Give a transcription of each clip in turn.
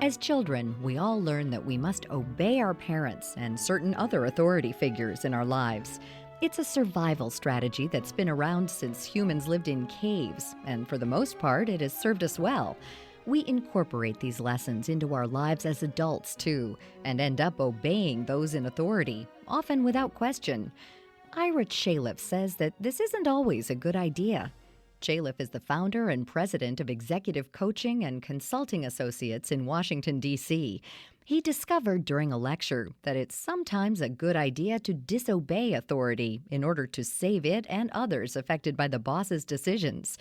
As children, we all learn that we must obey our parents and certain other authority figures in our lives. It's a survival strategy that's been around since humans lived in caves, and for the most part, it has served us well. We incorporate these lessons into our lives as adults, too, and end up obeying those in authority, often without question. Ira Chaliff says that this isn't always a good idea. Chaliff is the founder and president of Executive Coaching and Consulting Associates in Washington, D.C. He discovered during a lecture that it's sometimes a good idea to disobey authority in order to save it and others affected by the boss's decisions.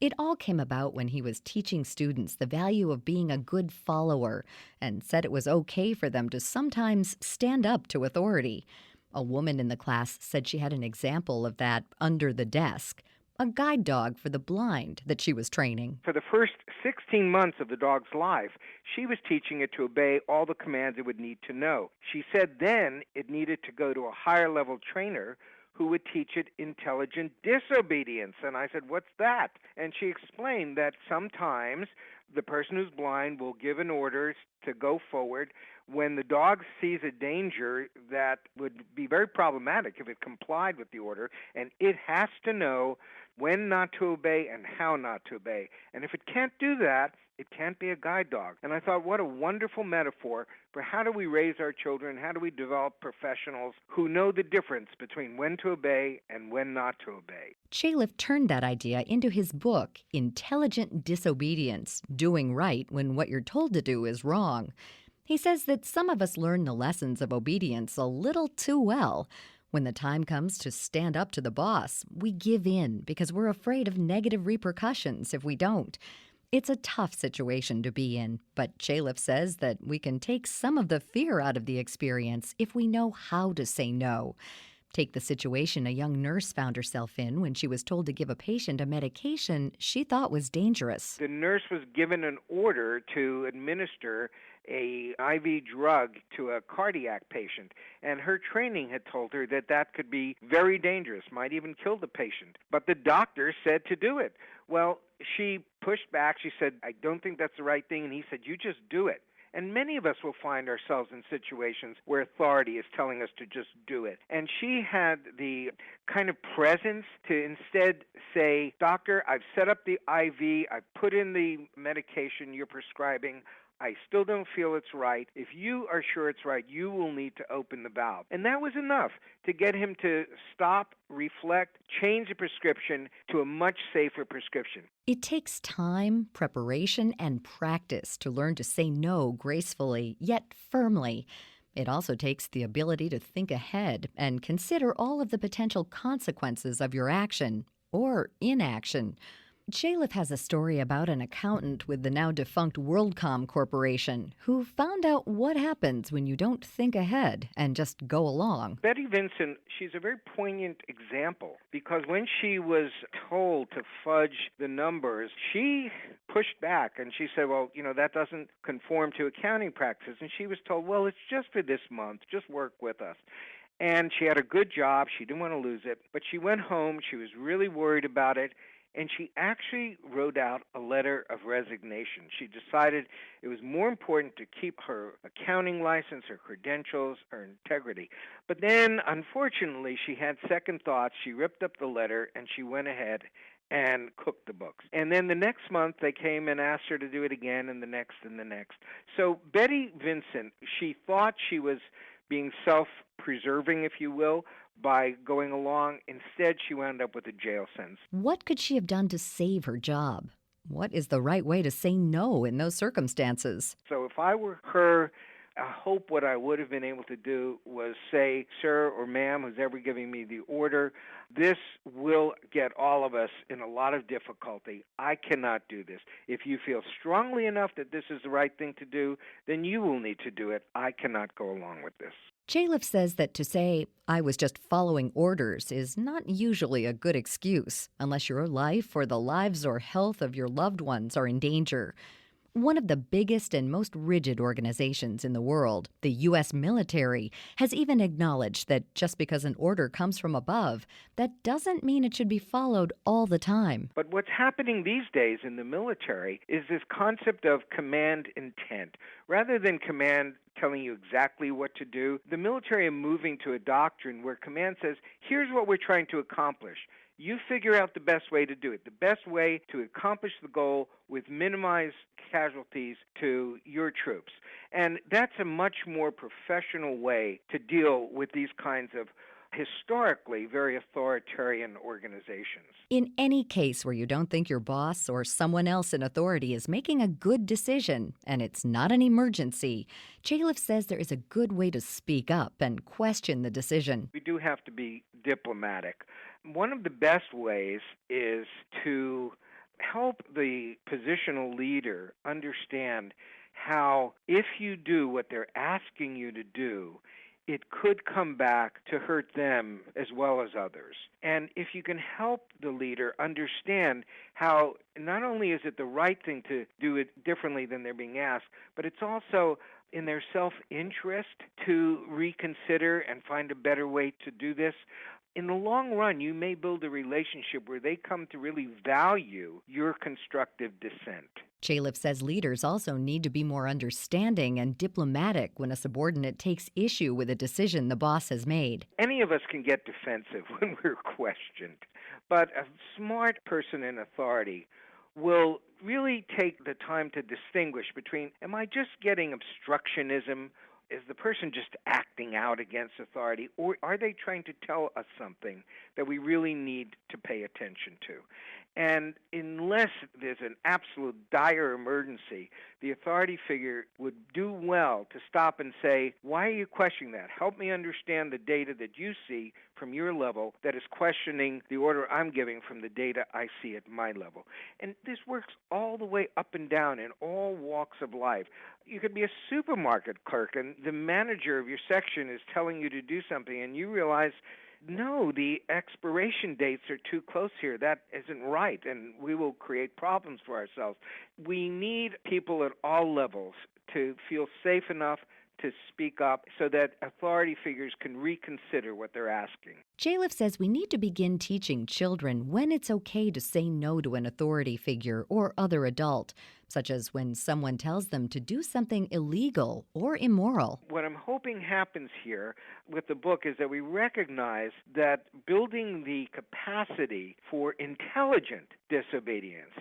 It all came about when he was teaching students the value of being a good follower and said it was okay for them to sometimes stand up to authority. A woman in the class said she had an example of that under the desk. A guide dog for the blind that she was training. For the first 16 months of the dog's life, she was teaching it to obey all the commands it would need to know. She said then it needed to go to a higher level trainer who would teach it intelligent disobedience. And I said, what's that? And she explained that sometimes the person who's blind will give an order to go forward when the dog sees a danger that would be very problematic if it complied with the order, and it has to know when not to obey and how not to obey. And if it can't do that, it can't be a guide dog. And I thought, what a wonderful metaphor for how do we raise our children, how do we develop professionals who know the difference between when to obey and when not to obey. Chaliff turned that idea into his book, Intelligent Disobedience, Doing Right When What You're Told to Do is Wrong. He says that some of us learn the lessons of obedience a little too well. When the time comes to stand up to the boss, we give in because we're afraid of negative repercussions if we don't. It's a tough situation to be in, but Chaliff says that we can take some of the fear out of the experience if we know how to say no. Take the situation a young nurse found herself in when she was told to give a patient a medication she thought was dangerous. The nurse was given an order to administer a IV drug to a cardiac patient, and her training had told her that that could be very dangerous, might even kill the patient. But the doctor said to do it. Well, she pushed back. She said, I don't think that's the right thing. And he said, you just do it. And many of us will find ourselves in situations where authority is telling us to just do it. And she had the kind of presence to instead say, doctor, I've set up the IV, I've put in the medication you're prescribing, I still don't feel it's right. If you are sure it's right, you will need to open the valve. And that was enough to get him to stop, reflect, change the prescription to a much safer prescription. It takes time, preparation, and practice to learn to say no gracefully, yet firmly. It also takes the ability to think ahead and consider all of the potential consequences of your action or inaction. Chaliff has a story about an accountant with the now defunct WorldCom Corporation who found out what happens when you don't think ahead and just go along. Betty Vincent, she's a very poignant example because when she was told to fudge the numbers, she pushed back and she said, well, that doesn't conform to accounting practices. And she was told, well, it's just for this month. Just work with us. And she had a good job. She didn't want to lose it. But she went home. She was really worried about it. And she actually wrote out a letter of resignation. She decided it was more important to keep her accounting license, her credentials, her integrity. But then, unfortunately, she had second thoughts. She ripped up the letter, and she went ahead and cooked the books. And then the next month, they came and asked her to do it again, and the next, and the next. So Betty Vincent, she thought she was being self-preserving, if you will, by going along. Instead, she wound up with a jail sentence. What could she have done to save her job? What is the right way to say no in those circumstances? So if I were her, I hope what I would have been able to do was say, sir or ma'am, who's ever giving me the order, this will get all of us in a lot of difficulty. I cannot do this. If you feel strongly enough that this is the right thing to do, then you will need to do it. I cannot go along with this. Chaliff says that to say, I was just following orders is not usually a good excuse unless your life or the lives or health of your loved ones are in danger. One of the biggest and most rigid organizations in the world, the U.S. military, has even acknowledged that just because an order comes from above, that doesn't mean it should be followed all the time. But what's happening these days in the military is this concept of command intent. Rather than command telling you exactly what to do, the military are moving to a doctrine where command says, here's what we're trying to accomplish. You figure out the best way to do it, the best way to accomplish the goal with minimized casualties to your troops. And that's a much more professional way to deal with these kinds of historically very authoritarian organizations. In any case where you don't think your boss or someone else in authority is making a good decision and it's not an emergency, Chalif says there is a good way to speak up and question the decision. We do have to be diplomatic. One of the best ways is to help the positional leader understand how if you do what they're asking you to do, it could come back to hurt them as well as others. And if you can help the leader understand how not only is it the right thing to do it differently than they're being asked, but it's also in their self-interest to reconsider and find a better way to do this, in the long run, you may build a relationship where they come to really value your constructive dissent. Chalif says leaders also need to be more understanding and diplomatic when a subordinate takes issue with a decision the boss has made. Any of us can get defensive when we're questioned, but a smart person in authority will really take the time to distinguish between, am I just getting obstructionism? Is the person just acting out against authority, or are they trying to tell us something that we really need to pay attention to? And unless there's an absolute dire emergency, the authority figure would do well to stop and say, why are you questioning that? Help me understand the data that you see from your level that is questioning the order I'm giving from the data I see at my level. And this works all the way up and down in all walks of life. You could be a supermarket clerk and the manager of your section is telling you to do something and you realize, no, the expiration dates are too close here. That isn't right, and we will create problems for ourselves. We need people at all levels to feel safe enough to speak up so that authority figures can reconsider what they're asking. Chalif says we need to begin teaching children when it's okay to say no to an authority figure or other adult, such as when someone tells them to do something illegal or immoral. What I'm hoping happens here with the book is that we recognize that building the capacity for intelligent disobedience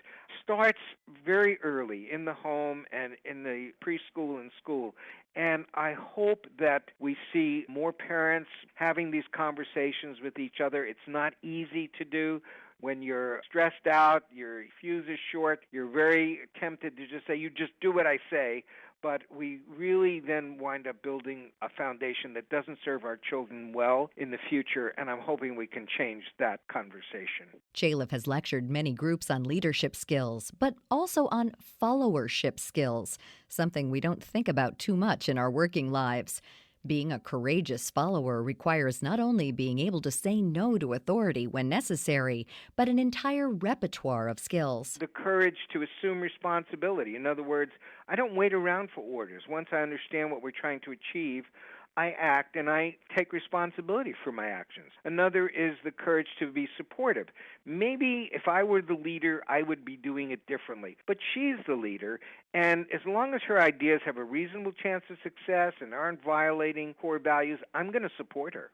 starts very early in the home and in the preschool and school. And I hope that we see more parents having these conversations with each other. It's not easy to do. When you're stressed out, your fuse is short, you're very tempted to just say, you just do what I say. But we really then wind up building a foundation that doesn't serve our children well in the future, and I'm hoping we can change that conversation. Chalif has lectured many groups on leadership skills, but also on followership skills, something we don't think about too much in our working lives. Being a courageous follower requires not only being able to say no to authority when necessary, but an entire repertoire of skills. The courage to assume responsibility. In other words, I don't wait around for orders. Once I understand what we're trying to achieve, I act and I take responsibility for my actions. Another is the courage to be supportive. Maybe if I were the leader, I would be doing it differently. But she's the leader, and as long as her ideas have a reasonable chance of success and aren't violating core values, I'm going to support her.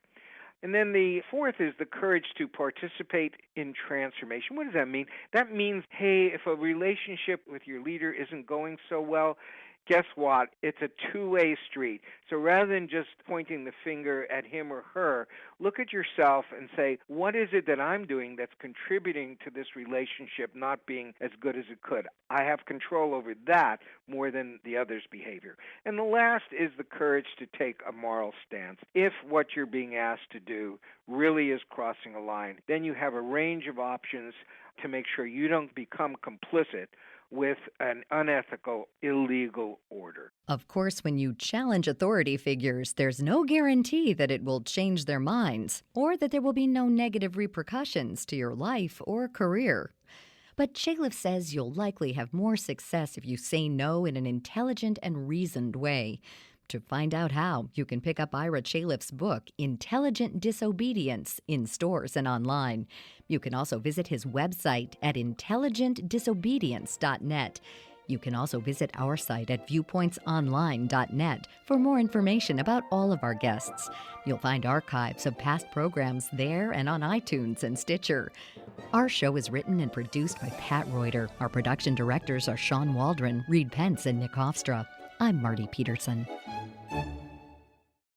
And then the fourth is the courage to participate in transformation. What does that mean? That means, hey, if a relationship with your leader isn't going so well, guess what? It's a two-way street. So rather than just pointing the finger at him or her, look at yourself and say, what is it that I'm doing that's contributing to this relationship not being as good as it could? I have control over that more than the other's behavior. And the last is the courage to take a moral stance. If what you're being asked to do really is crossing a line, then you have a range of options to make sure you don't become complicit with an unethical, illegal order. Of course, when you challenge authority figures, there's no guarantee that it will change their minds or that there will be no negative repercussions to your life or career. But Chalif says you'll likely have more success if you say no in an intelligent and reasoned way. To find out how, you can pick up Ira Chalif's book, Intelligent Disobedience, in stores and online. You can also visit his website at intelligentdisobedience.net. You can also visit our site at viewpointsonline.net for more information about all of our guests. You'll find archives of past programs there and on iTunes and Stitcher. Our show is written and produced by Pat Reuter. Our production directors are Sean Waldron, Reed Pence, and Nick Hofstra. I'm Marty Peterson.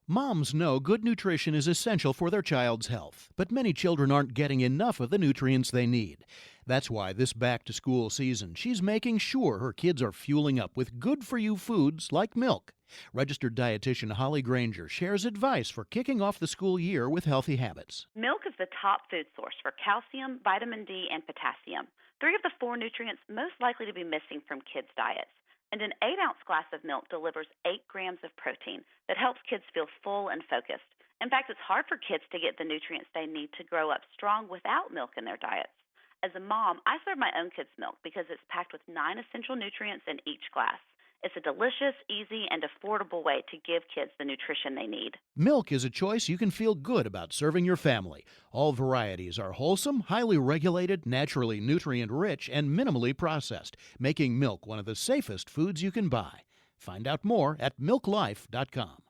Moms know good nutrition is essential for their child's health, but many children aren't getting enough of the nutrients they need. That's why this back-to-school season, she's making sure her kids are fueling up with good-for-you foods like milk. Registered dietitian Holly Granger shares advice for kicking off the school year with healthy habits. Milk is the top food source for calcium, vitamin D, and potassium, 3 of the 4 nutrients most likely to be missing from kids' diets. And an 8-ounce glass of milk delivers 8 grams of protein that helps kids feel full and focused. In fact, it's hard for kids to get the nutrients they need to grow up strong without milk in their diets. As a mom, I serve my own kids milk because it's packed with 9 essential nutrients in each glass. It's a delicious, easy, and affordable way to give kids the nutrition they need. Milk is a choice you can feel good about serving your family. All varieties are wholesome, highly regulated, naturally nutrient-rich, and minimally processed, making milk one of the safest foods you can buy. Find out more at milklife.com.